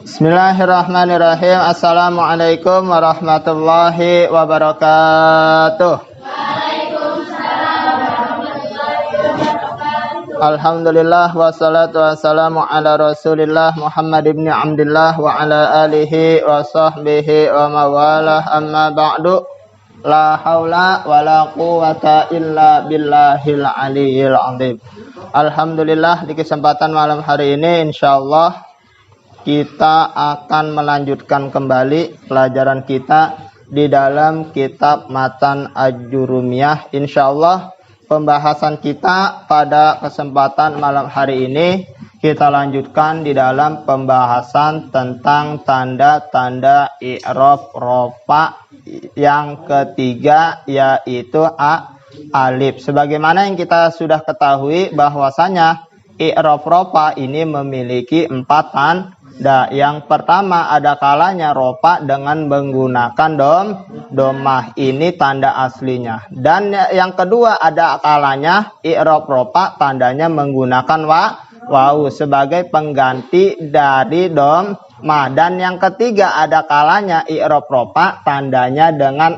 Bismillahirrahmanirrahim. Assalamualaikum warahmatullahi wabarakatuh. Alhamdulillah wassalatu wassalamu ala Rasulillah Muhammad ibn Abdullah wa ala alihi wa sahbihi wa mawalah, amma ba'du. La haula wa la quwata illa billahil aliyyil azim. Alhamdulillah, di kesempatan malam hari ini insyaallah kita akan melanjutkan kembali pelajaran kita di dalam kitab Matan Ajurumiyah. Insyaallah pembahasan kita pada kesempatan malam hari ini kita lanjutkan di dalam pembahasan tentang tanda-tanda i'rab rofa yang ketiga, yaitu alif. Sebagaimana yang kita sudah ketahui bahwasanya i'rab rofa ini memiliki 4 tanda. Yang pertama, ada kalanya rofa dengan menggunakan domah, ini tanda aslinya. Dan yang kedua, ada kalanya i'rab rofa tandanya menggunakan wawu sebagai pengganti dari domah. Dan yang ketiga, ada kalanya i'rab rofa tandanya dengan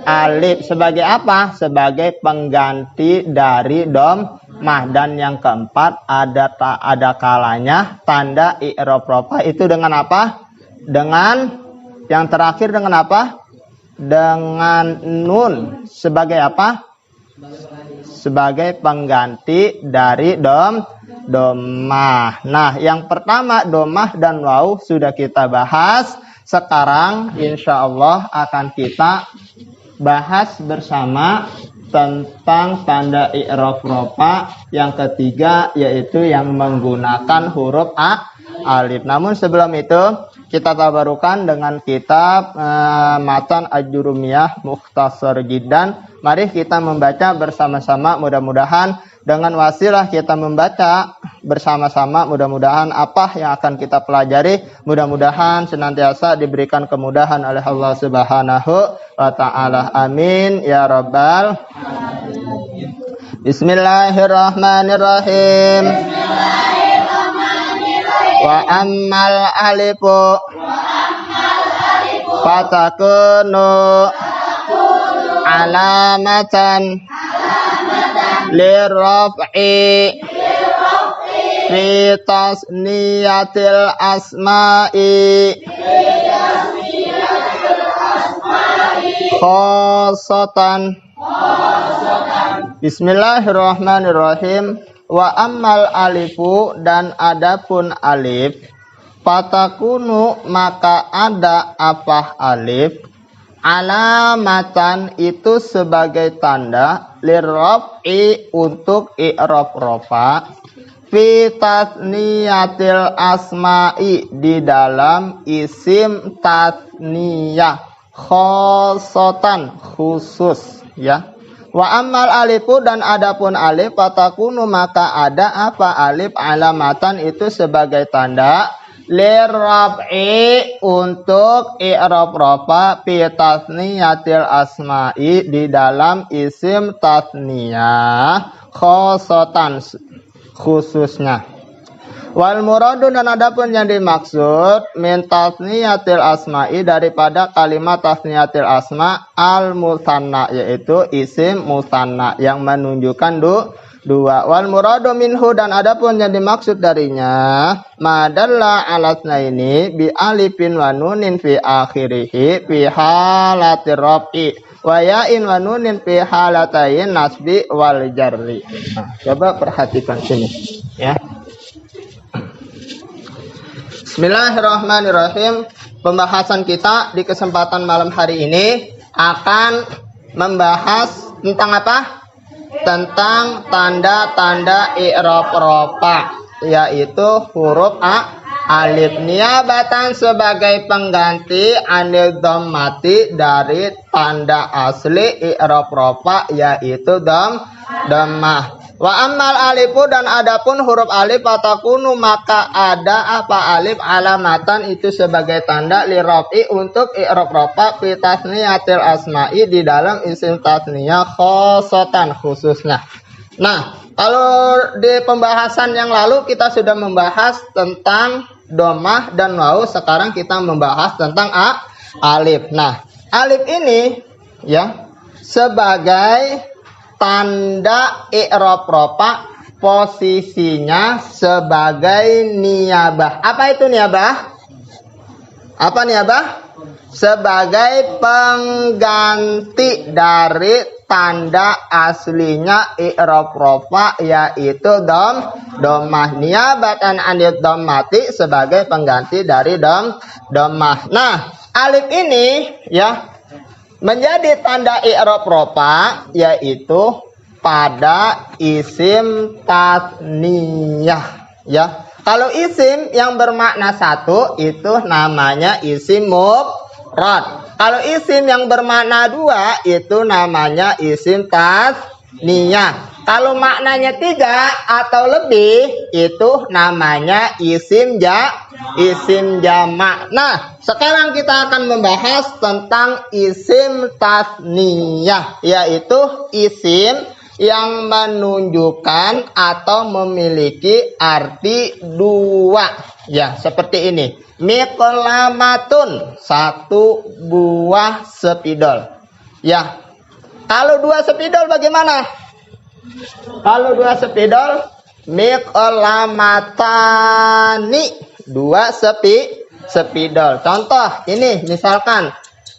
alif sebagai apa? Sebagai pengganti dari domah. Dan yang keempat, ada kalanya tanda i'rab rofa itu dengan apa? Dengan yang terakhir dengan apa? Dengan nun sebagai apa? Sebagai pengganti dari domah. Nah, yang pertama domah dan waw sudah kita bahas. Sekarang insya Allah akan kita bahas bersama tentang tanda i'rab rofa yang ketiga, yaitu yang menggunakan huruf alif. Namun sebelum itu kita tabarukan dengan kitab Matan Ajurumiyah Mukhtasar Jiddan. Mari kita membaca bersama-sama, mudah-mudahan dengan wasilah kita membaca bersama-sama, mudah-mudahan apa yang akan kita pelajari mudah-mudahan senantiasa diberikan kemudahan oleh Allah Subhanahu wa ta'ala. Amin ya rabbal. Bismillahirrahmanirrahim. Wa ammal alifu fatakunu alamatan lirraf'i fi tasniyatil asma'i khosatan. Bismillahirrahmanirrahim. Wa ammal alifu, dan adapun alif, fatakunu maka ada apa alif, alamatan itu sebagai tanda, lirraf'i untuk i'rab rofa, fi tasniyatil asma'i di dalam isim tasniyah, khosotan khusus ya. Wa ammal alifu, dan adapun alif, fatakunu maka ada apa alif, alamatan itu sebagai tanda, lirraf'i untuk i'rab rofa, fi tasniyatil asma'i di dalam isim tasniyah, khosotan khususnya. Wal muradu, dan adapun yang dimaksud min tasniyatil asma'i daripada kalimat tasniyatil asma, al musanna yaitu isim musanna yang menunjukkan dua. Wal muradu minhu, dan adapun yang dimaksud darinya madalla alasna ini bi alifin wa nunin fi akhirihi fi halatir raf'i wa ya'in wa nunin fi halatayn nasbi wal jarri. Nah, coba perhatikan sini ya. Bismillahirrahmanirrahim. Pembahasan kita di kesempatan malam hari ini akan membahas tentang apa? Tentang tanda-tanda i'rab rofa, yaitu huruf alif niyabatan sebagai pengganti anil dhammati dari tanda asli i'rab rofa, yaitu dhammah. Wa ammal alifu, dan adapun huruf alif, fatakunu maka ada apa alif, alamatan itu sebagai tanda, lirraf'i untuk i'rab rofa, fi tasniyatil asma'i di dalam isim tasniyah, khosotan khususnya. Nah, kalau di pembahasan yang lalu kita sudah membahas tentang domah, dan wawu. Sekarang kita membahas tentang alif. Nah, alif ini ya sebagai tanda i'rab rofa, posisinya sebagai niyabah. Apa itu niyabah? Apa niyabah? Sebagai pengganti dari tanda aslinya i'rab rofa, yaitu domah. Niyabatan anid dommati, sebagai pengganti dari domah. Nah, alif ini ya menjadi tanda i'rab rofa, yaitu pada isim tasniyah ya. Kalau isim yang bermakna satu itu namanya isim mufrad. Kalau isim yang bermakna dua itu namanya isim tasniyah. Kalau maknanya tiga atau lebih itu namanya isim jamak. Nah, sekarang kita akan membahas tentang isim tasniyah, yaitu isim yang menunjukkan atau memiliki arti dua. Ya, seperti ini. Miqlamatun, satu buah spidol. Ya. Kalau dua spidol bagaimana? Kalau dua spidol, miqlamatani, dua spidol. Contoh ini misalkan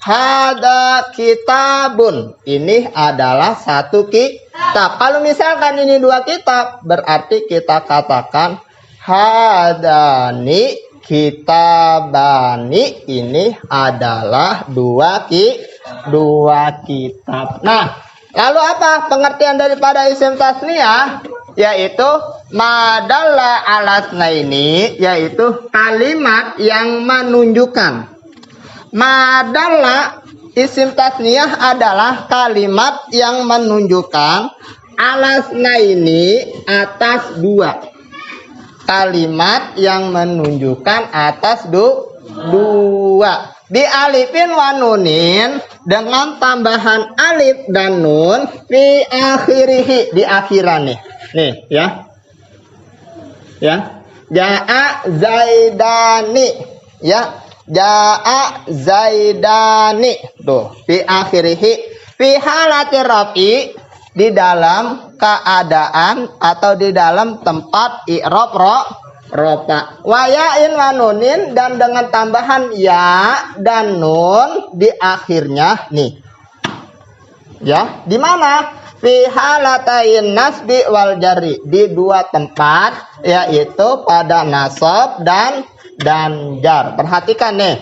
hada kitabun, ini adalah satu kitab. Kalau misalkan ini dua kitab, berarti kita katakan hadani kitabani, ini adalah dua kitab. Nah, lalu apa pengertian daripada isim tasniyah? Yaitu madalla alasna, ini yaitu kalimat yang menunjukkan. Madalla isim tasniyah adalah kalimat yang menunjukkan alasna, ini atas dua. Kalimat yang menunjukkan atas dua. Di alifin wa nunin, dengan tambahan alif dan nun, fi akhirihi, di akhiran nih ya. Ja'a zaidani, ya. Ja'a zaidani, tuh fi akhirihi, fi halati rafi, di dalam keadaan atau di dalam tempat i'rab rofa. Wa ya'in wa nunin, dan dengan tambahan ya dan nun di akhirnya nih. Ya, di mana? Fi halatain nasbi wal jari, di dua tempat, yaitu pada nasab dan jar. Perhatikan nih.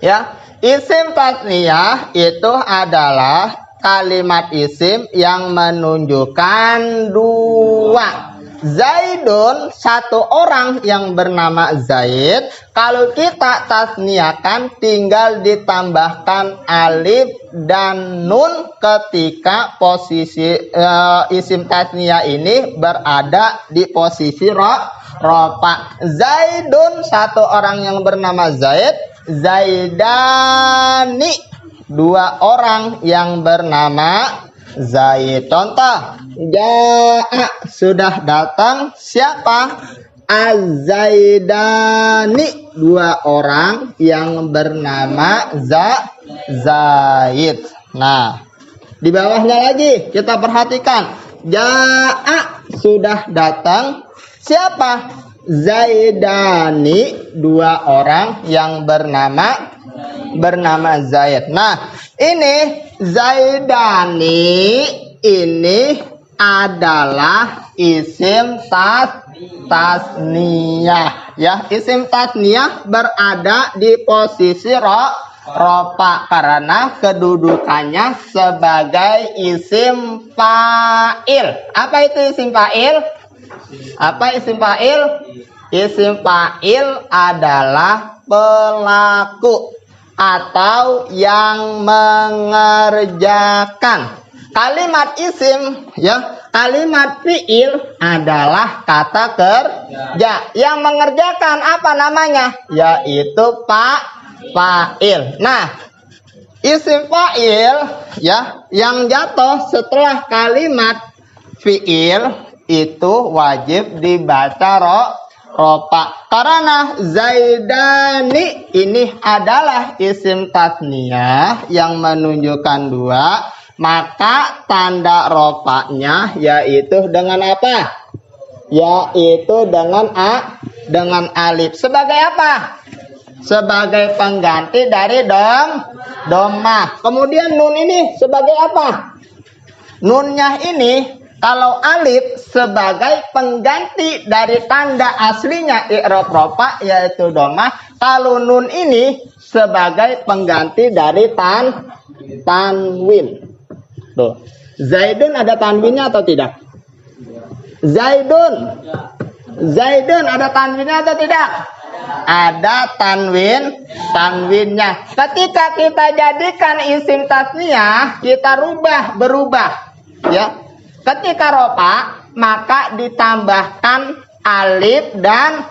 Ya, isim tasniyah itu adalah kalimat isim yang menunjukkan dua. Zaidun, satu orang yang bernama Zaid. Kalau kita tasniyakan, tinggal ditambahkan alif dan nun ketika posisi isim tasniyah ini berada di posisi rofa. Zaidun, satu orang yang bernama Zaid. Zaidani, dua orang yang bernama Zaid. Contoh, ja'a, sudah datang siapa? Az-Zaidani, dua orang yang bernama Zaid. Nah, di bawahnya lagi kita perhatikan, ja'a, sudah datang siapa? Zaidani, dua orang yang bernama Zaid. Nah, ini Zaidani ini adalah isim tasniyah ya. Isim tasniyah berada di posisi rofa karena kedudukannya sebagai isim fa'il. Apa itu isim fa'il? Apa isim fa'il? Isim fa'il adalah pelaku atau yang mengerjakan. Kalimat isim ya, kalimat fi'il adalah kata kerja. Yang mengerjakan apa namanya? Yaitu fa'il. Nah, isim fa'il ya yang jatuh setelah kalimat fi'il itu wajib dibaca ropa. Karena zaidani ini adalah isim tasniyah yang menunjukkan dua, maka tanda ropanya yaitu dengan apa? Yaitu dengan alif. Sebagai apa? Sebagai pengganti dari domah. Kemudian nun ini sebagai apa? Nunnya ini kalau alif sebagai pengganti dari tanda aslinya i'rab rofa yaitu domah. Kalau nun ini sebagai pengganti dari tanwin. Tuh. Zaidun ada tanwinnya atau tidak? Zaidun ada tanwinnya atau tidak? Ada tanwinnya. Ketika kita jadikan isim tasniyah, kita berubah ya. Ketika rofa maka ditambahkan alif dan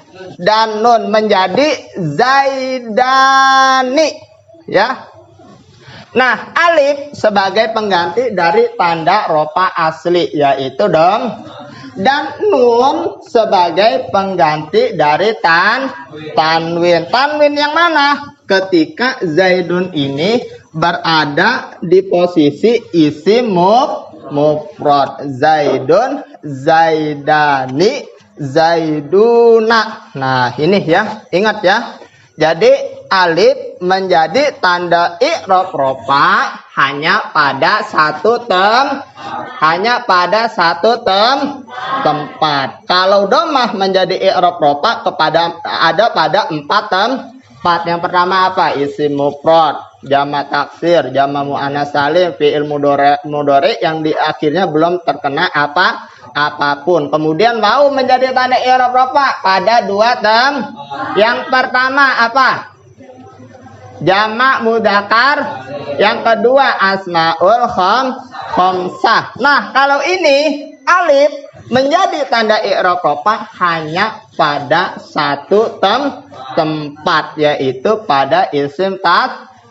nun menjadi zaidani ya. Nah, alif sebagai pengganti dari tanda rofa asli yaitu dan nun sebagai pengganti dari tanwin. Tanwin yang mana? Ketika zaidun ini berada di posisi isim mufrad. Zaidun, zaidani, zaiduna. Nah, ini ya, ingat ya. Jadi alif menjadi tanda i'rab rofa hanya pada satu tempat. Kalau domah menjadi i'rab rofa ada pada 4 tempat. Yang pertama apa? Isim mufrad, jamak taksir, jamak muannats salim, fi'il mudhari yang di akhirnya belum terkena apapun. Kemudian mau menjadi tanda i'rab rofa pada 2 tempat. Yang pertama apa? Jamak mudzakkar. Yang kedua asmaul khamsah. Nah, kalau ini alif menjadi tanda i'rab rofa hanya pada satu tempat yaitu pada isim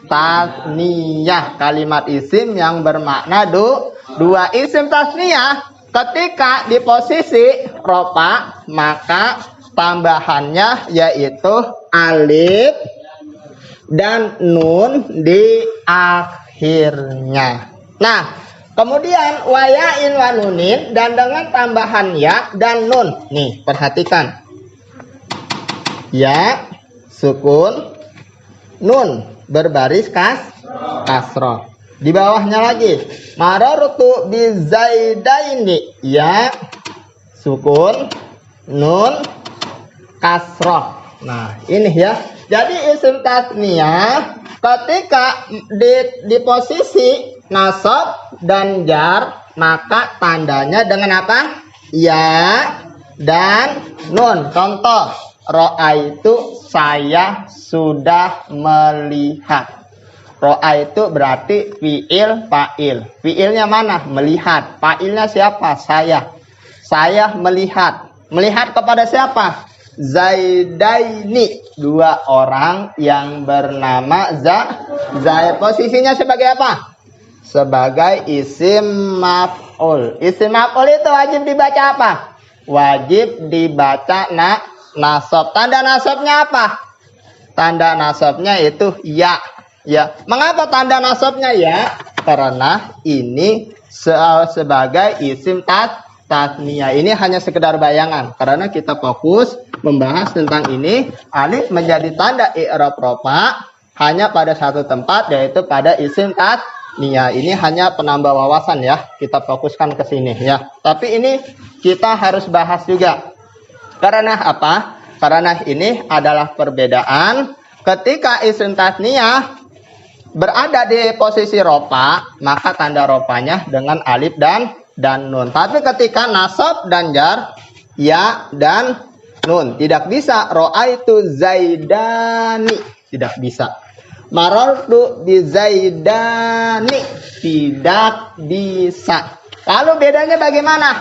tasniyah. Kalimat isim yang bermakna dua. Isim tasniyah ketika di posisi rofa maka tambahannya yaitu alif dan nun di akhirnya. Nah, kemudian wayain wa nunin dan dengan tambahan ya dan nun. Nih, perhatikan. Ya, sukun, nun berbaris kasroh. Di bawahnya lagi. Marartu bi zaidaini. Ya, sukun, nun, kasroh. Nah, ini ya. Jadi isim tasniyah ketika di posisi nasab dan jar maka tandanya dengan apa? Ya dan nun. Contoh, ro'aitu saya sudah melihat. Ro'aitu berarti fi'il fa'il. Fi'ilnya mana? Melihat. Fa'ilnya siapa? Saya. Saya melihat. Melihat kepada siapa? Zaidaini, 2 orang yang bernama Zaid. Posisinya sebagai apa? Sebagai isim maf'ul. Isim maf'ul itu wajib dibaca apa? Wajib dibaca nasab. Tanda nasabnya apa? Tanda nasabnya itu ya. Ya. Mengapa tanda nasabnya ya? Karena ini sebagai isim tasniyah. Ini hanya sekedar bayangan karena kita fokus membahas tentang ini. Alif menjadi tanda i'rab rofa hanya pada satu tempat yaitu pada isim tasniyah. Ini hanya penambah wawasan ya. Kita fokuskan ke sini ya. Tapi ini kita harus bahas juga. Karena apa? Karena ini adalah perbedaan ketika isim tasniyah berada di posisi rofa, maka tanda rofanya dengan alif dan nun. Tapi ketika nasab dan jar, ya dan nun. Tidak bisa. Ro'aitu zaidani. Tidak bisa. Marartu bi zaidani. Tidak bisa. Lalu bedanya bagaimana?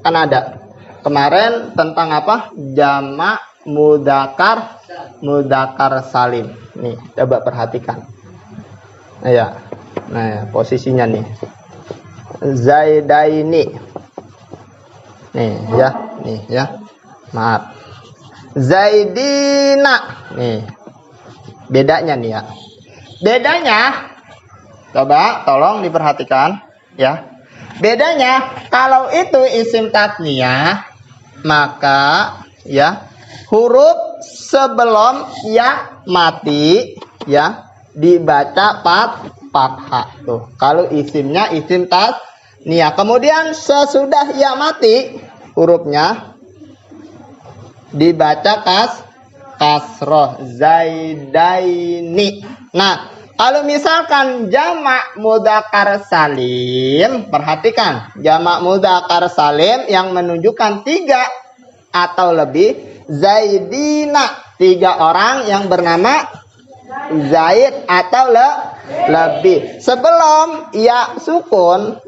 Kan ada. Kemarin tentang apa? Jamak mudzakkar salim. Nih, coba perhatikan. Nah ya, posisinya nih. Zaidaini. Nih ya. Maaf. Zaidina. Nih. Bedanya nih ya. Bedanya, coba tolong diperhatikan ya. Bedanya kalau itu isim tasniyah, maka ya huruf sebelum ya mati ya dibaca fathah tuh. Kalau isimnya isim tasniyah. Kemudian sesudah ya mati hurufnya dibaca kasroh zaidaini. Nah, kalau misalkan jamak mudzakkar salim, perhatikan jamak mudzakkar salim yang menunjukkan 3 atau lebih, zaidina 3 orang yang bernama Zaid atau lebih. Sebelum ya sukun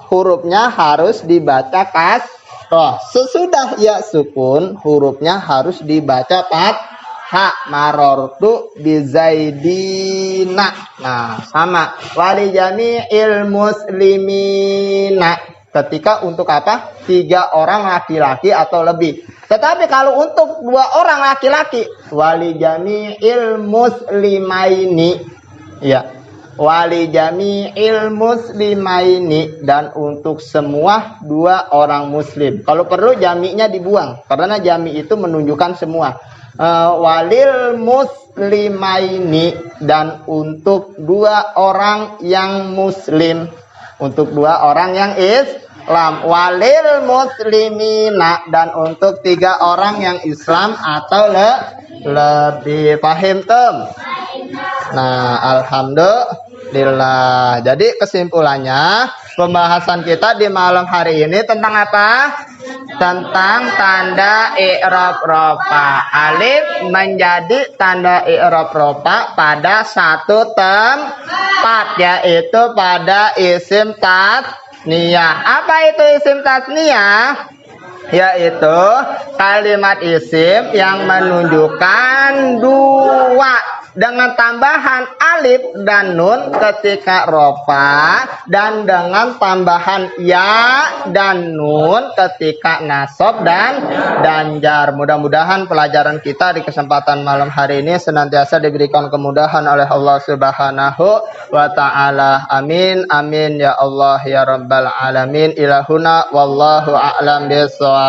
hurufnya harus dibaca kasroh. Sesudah ya sukun hurufnya harus dibaca fathah. Marortu bizaidina. Nah, sama. Wali jami'il muslimina. Ketika untuk apa? 3 orang laki-laki atau lebih. Tetapi kalau untuk 2 orang laki-laki, wali jami'il muslimaini. Ya. Wali jami'il muslimaini, dan untuk semua 2 orang muslim. Kalau perlu jami'nya dibuang karena jami itu menunjukkan semua. Walil muslimaini, dan untuk 2 orang yang muslim. Untuk 2 orang yang Islam. Walil muslimina, dan untuk 3 orang yang Islam atau lebih. Paham tem? Nah, alhamdulillah. Jadi kesimpulannya pembahasan kita di malam hari ini tentang apa? Tentang tanda i'rab rofa. Alif menjadi tanda i'rab rofa pada satu tempat, yaitu pada isim tasniyah. Apa itu isim tasniyah? Yaitu kalimat isim yang menunjukkan 2 dengan tambahan alif dan nun ketika rofa, dan dengan tambahan ya dan nun ketika nasab dan jar. Mudah-mudahan pelajaran kita di kesempatan malam hari ini senantiasa diberikan kemudahan oleh Allah Subhanahu wa ta'ala. Amin amin ya Allah ya rabbal alamin. Ilahuna wallahu a'lam bishawab.